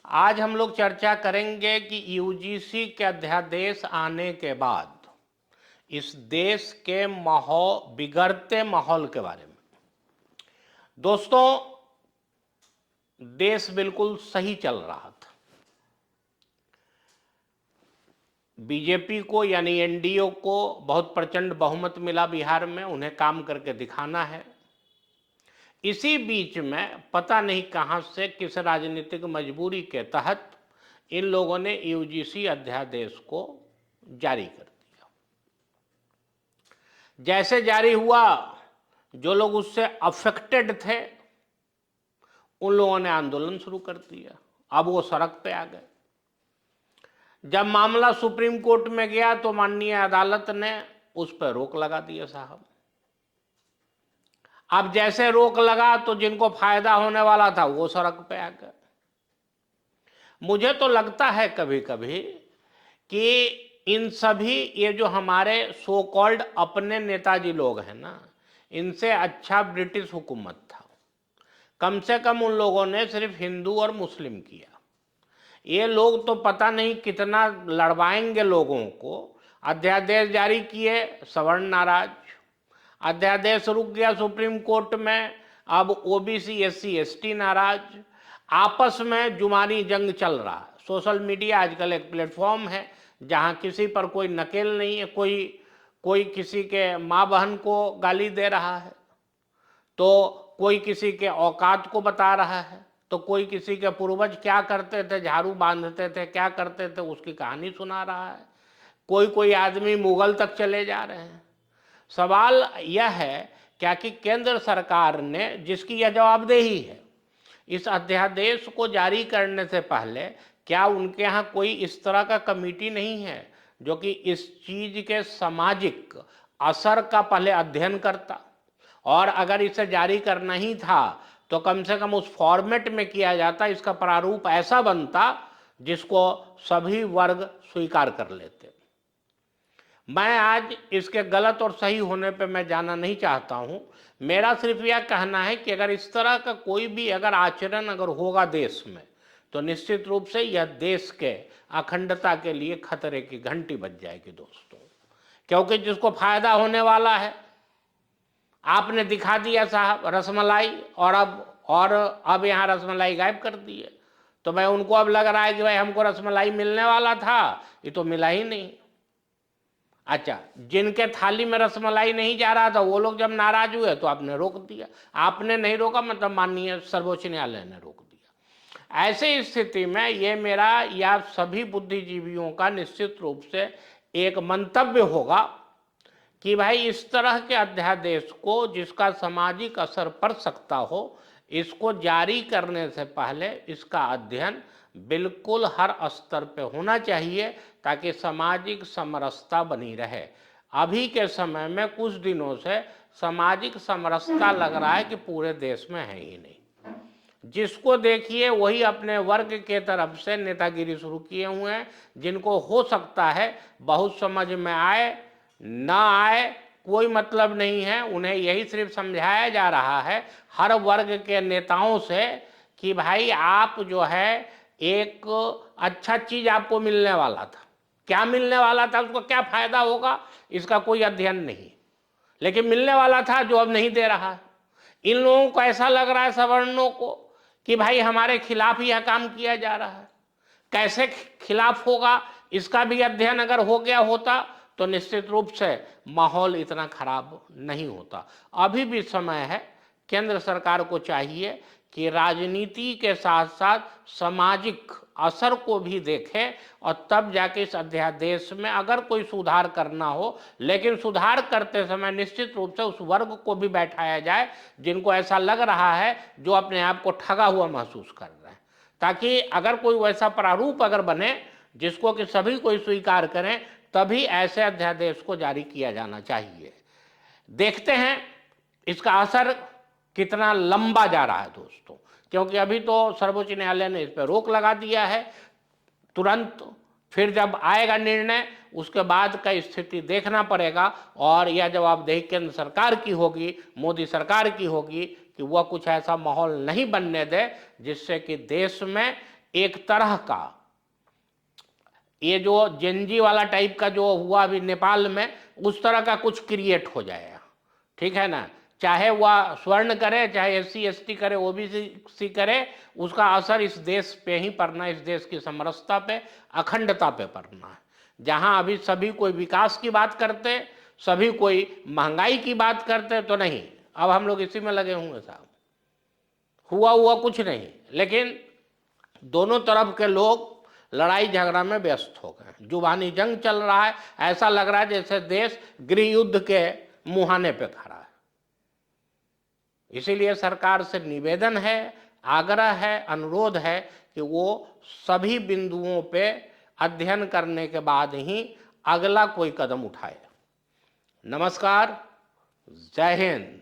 आज हम लोग चर्चा करेंगे कि यूजीसी के अध्यादेश आने के बाद इस देश के माहौल बिगड़ते माहौल के बारे में। दोस्तों, देश बिल्कुल सही चल रहा था। बीजेपी को यानी एनडीए को बहुत प्रचंड बहुमत मिला बिहार में, उन्हें काम करके दिखाना है। इसी बीच में पता नहीं कहां से किस राजनीतिक मजबूरी के तहत इन लोगों ने यूजीसी अध्यादेश को जारी कर दिया। जैसे जारी हुआ, जो लोग उससे अफेक्टेड थे उन लोगों ने आंदोलन शुरू कर दिया। अब वो सड़क पे आ गए। जब मामला सुप्रीम कोर्ट में गया तो माननीय अदालत ने उस पर रोक लगा दिया साहब। अब जैसे रोक लगा तो जिनको फायदा होने वाला था वो सड़क पे आ गए। मुझे तो लगता है कभी कभी कि इन सभी ये जो हमारे सो कॉल्ड अपने नेताजी लोग हैं ना, इनसे अच्छा ब्रिटिश हुकूमत था। कम से कम उन लोगों ने सिर्फ हिंदू और मुस्लिम किया। ये लोग तो पता नहीं कितना लड़वाएंगे लोगों को। अध्यादेश जारी किए, सवर्ण नाराज। अध्यादेश रुक गया सुप्रीम कोर्ट में, अब ओबीसी एससी एसटी नाराज। आपस में जुबानी जंग चल रहा है। सोशल मीडिया आजकल एक प्लेटफॉर्म है जहां किसी पर कोई नकेल नहीं है। कोई किसी के माँ बहन को गाली दे रहा है, तो कोई किसी के औकात को बता रहा है, तो कोई किसी के पूर्वज क्या करते थे, झाड़ू बांधते थे, क्या करते थे, उसकी कहानी सुना रहा है। कोई आदमी मुगल तक चले जा रहे हैं। सवाल यह है क्या कि केंद्र सरकार ने, जिसकी यह जवाबदेही है, इस अध्यादेश को जारी करने से पहले क्या उनके यहाँ कोई इस तरह का कमेटी नहीं है जो कि इस चीज के सामाजिक असर का पहले अध्ययन करता? और अगर इसे जारी करना ही था तो कम से कम उस फॉर्मेट में किया जाता, इसका प्रारूप ऐसा बनता जिसको सभी वर्ग स्वीकार कर लेते। मैं आज इसके गलत और सही होने पे मैं जाना नहीं चाहता हूं। मेरा सिर्फ यह कहना है कि अगर इस तरह का कोई भी अगर आचरण अगर होगा देश में, तो निश्चित रूप से यह देश के अखंडता के लिए खतरे की घंटी बज जाएगी दोस्तों। क्योंकि जिसको फायदा होने वाला है, आपने दिखा दिया साहब रसमलाई, और अब यहाँ रसमलाई गायब कर दी है। तो भाई उनको अब लग रहा है कि भाई हमको रसमलाई मिलने वाला था, ये तो मिला ही नहीं। अच्छा, जिनके थाली में रसमलाई नहीं जा रहा था वो लोग जब नाराज हुए तो आपने रोक दिया। आपने नहीं रोका, मतलब माननीय सर्वोच्च न्यायालय ने रोक दिया। ऐसे स्थिति में ये मेरा या सभी बुद्धिजीवियों का निश्चित रूप से एक मंतव्य होगा कि भाई इस तरह के अध्यादेश को जिसका सामाजिक असर पड़ सकता हो, इसको जारी करने से पहले इसका अध्ययन बिल्कुल हर स्तर पे होना चाहिए ताकि सामाजिक समरसता बनी रहे। अभी के समय में कुछ दिनों से सामाजिक समरसता लग रहा है कि पूरे देश में है ही नहीं। जिसको देखिए वही अपने वर्ग के तरफ से नेतागिरी शुरू किए हुए हैं। जिनको हो सकता है बहुत समझ में आए ना आए कोई मतलब नहीं है, उन्हें यही सिर्फ समझाया जा रहा है हर वर्ग के नेताओं से कि भाई आप जो है एक अच्छा चीज आपको मिलने वाला था, क्या मिलने वाला था, उसको क्या फायदा होगा, इसका कोई अध्ययन नहीं, लेकिन मिलने वाला था जो अब नहीं दे रहा है। इन लोगों को ऐसा लग रहा है सवर्णों को कि भाई हमारे खिलाफ यह काम किया जा रहा है। कैसे खिलाफ होगा, इसका भी अध्ययन अगर हो गया होता तो निश्चित रूप से माहौल इतना खराब नहीं होता। अभी भी समय है। केंद्र सरकार को चाहिए कि राजनीति के साथ साथ सामाजिक असर को भी देखे और तब जाके इस अध्यादेश में अगर कोई सुधार करना हो, लेकिन सुधार करते समय निश्चित रूप से उस वर्ग को भी बैठाया जाए जिनको ऐसा लग रहा है, जो अपने आप को ठगा हुआ महसूस कर रहे हैं, ताकि अगर कोई वैसा प्रारूप अगर बने जिसको कि सभी कोई स्वीकार करें, तभी ऐसे अध्यादेश को जारी किया जाना चाहिए। देखते हैं इसका असर कितना लंबा जा रहा है दोस्तों, क्योंकि अभी तो सर्वोच्च न्यायालय ने इस पर रोक लगा दिया है। तुरंत फिर जब आएगा निर्णय उसके बाद का स्थिति देखना पड़ेगा, और यह जवाबदेही केंद्र सरकार की होगी, मोदी सरकार की होगी कि वह कुछ ऐसा माहौल नहीं बनने दे जिससे कि देश में एक तरह का ये जो जेनजी वाला टाइप का जो हुआ अभी नेपाल में, उस तरह का कुछ क्रिएट हो जाएगा, ठीक है ना। चाहे वह स्वर्ण करे, चाहे SC ST करे, OBC करे, उसका असर इस देश पे ही पड़ना, इस देश की समरसता पे, अखंडता पे पड़ना है। जहां अभी सभी कोई विकास की बात करते, सभी कोई महंगाई की बात करते, तो नहीं, अब हम लोग इसी में लगे होंगे साहब। हुआ कुछ नहीं, लेकिन दोनों तरफ के लोग लड़ाई झगड़ा में व्यस्त हो गए, जुबानी जंग चल रहा है। ऐसा लग रहा है जैसे देश गृह युद्ध के मुहाने पे खड़ा है। इसीलिए सरकार से निवेदन है, आग्रह है, अनुरोध है कि वो सभी बिंदुओं पे अध्ययन करने के बाद ही अगला कोई कदम उठाए। नमस्कार, जय हिंद।